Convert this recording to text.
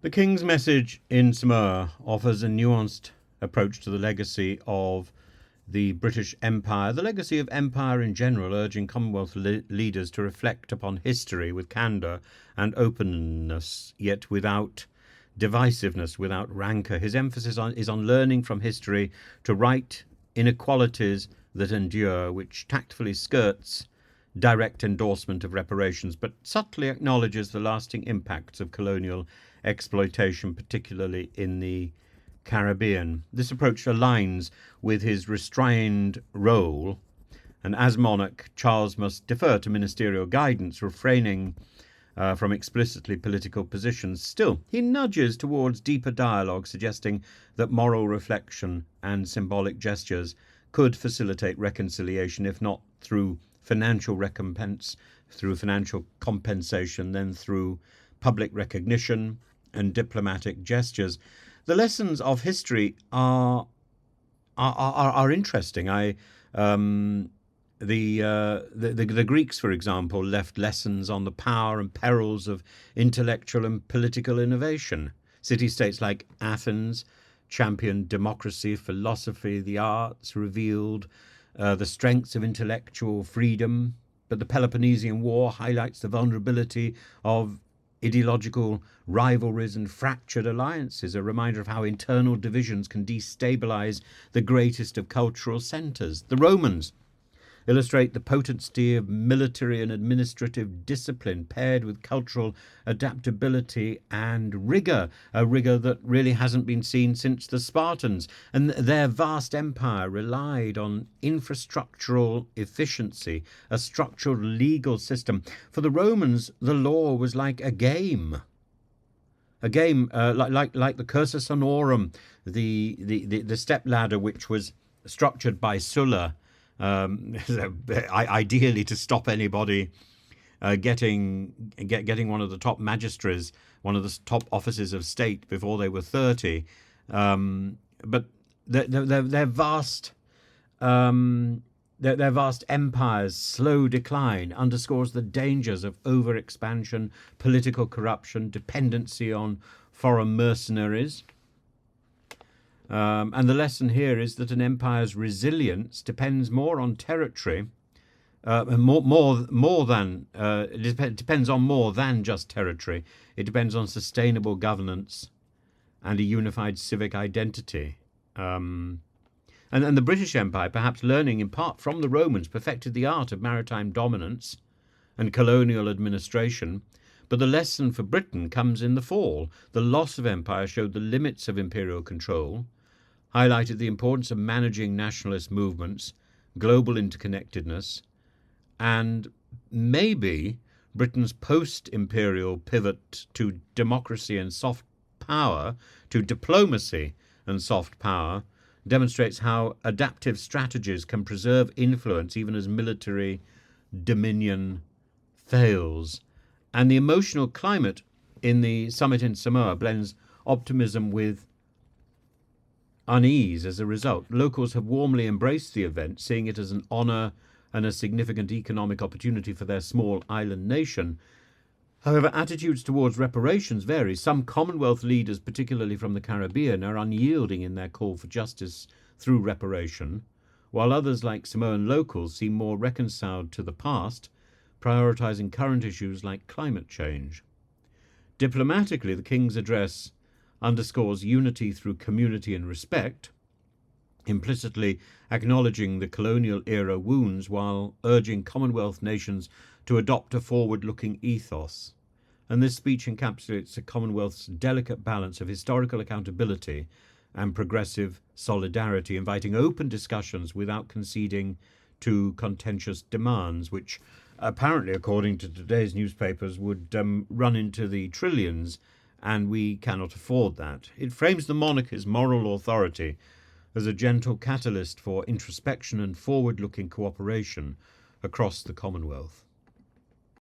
The King's message in Samoa offers a nuanced approach to the legacy of the British Empire, the legacy of empire in general, urging Commonwealth leaders to reflect upon history with candour and openness, yet without divisiveness, without rancour. His emphasis is on learning from history to right inequalities that endure, which tactfully skirts direct endorsement of reparations, but subtly acknowledges the lasting impacts of colonial exploitation, particularly in the Caribbean. This approach aligns with his restrained role, and as monarch, Charles must defer to ministerial guidance, refraining from explicitly political positions. Still, he nudges towards deeper dialogue, suggesting that moral reflection and symbolic gestures could facilitate reconciliation, if not through financial recompense, through financial compensation, then through public recognition and diplomatic gestures. The lessons of history are interesting. The Greeks, for example, left lessons on the power and perils of intellectual and political innovation. City-states like Athens championed democracy, philosophy, the arts, revealed the strengths of intellectual freedom, but the Peloponnesian War highlights the vulnerability of ideological rivalries and fractured alliances, a reminder of how internal divisions can destabilize the greatest of cultural centers. The Romans illustrate the potency of military and administrative discipline paired with cultural adaptability and rigor, a rigor that really hasn't been seen since the Spartans. And their vast empire relied on infrastructural efficiency, a structured legal system. For the Romans, the law was like a game. Like the cursus honorum, the step ladder, which was structured by Sulla, ideally to stop anybody getting one of the top magistrates, one of the top offices of state before they were 30. But their vast their vast empire's slow decline underscores the dangers of overexpansion, political corruption, dependency on foreign mercenaries. And the lesson here is that an empire's resilience depends more on territory, it depends on more than just territory. It depends on sustainable governance and a unified civic identity. And the British Empire, perhaps learning in part from the Romans, perfected the art of maritime dominance and colonial administration. But the lesson for Britain comes in the fall. The loss of empire showed the limits of imperial control, highlighted the importance of managing nationalist movements, global interconnectedness, and maybe Britain's post-imperial pivot to democracy and soft power, to diplomacy and soft power, demonstrates how adaptive strategies can preserve influence even as military dominion fails. And the emotional climate in the summit in Samoa blends optimism with unease as a result. Locals have warmly embraced the event, seeing it as an honour and a significant economic opportunity for their small island nation. However, attitudes towards reparations vary. Some Commonwealth leaders, particularly from the Caribbean, are unyielding in their call for justice through reparation, while others, like Samoan locals, seem more reconciled to the past, prioritising current issues like climate change. Diplomatically, the King's address underscores unity through community and respect, implicitly acknowledging the colonial era wounds while urging Commonwealth nations to adopt a forward-looking ethos. And this speech encapsulates the Commonwealth's delicate balance of historical accountability and progressive solidarity, inviting open discussions without conceding to contentious demands, which apparently, according to today's newspapers, would run into the trillions, and we cannot afford that. It frames the monarchy's moral authority as a gentle catalyst for introspection and forward-looking cooperation across the Commonwealth.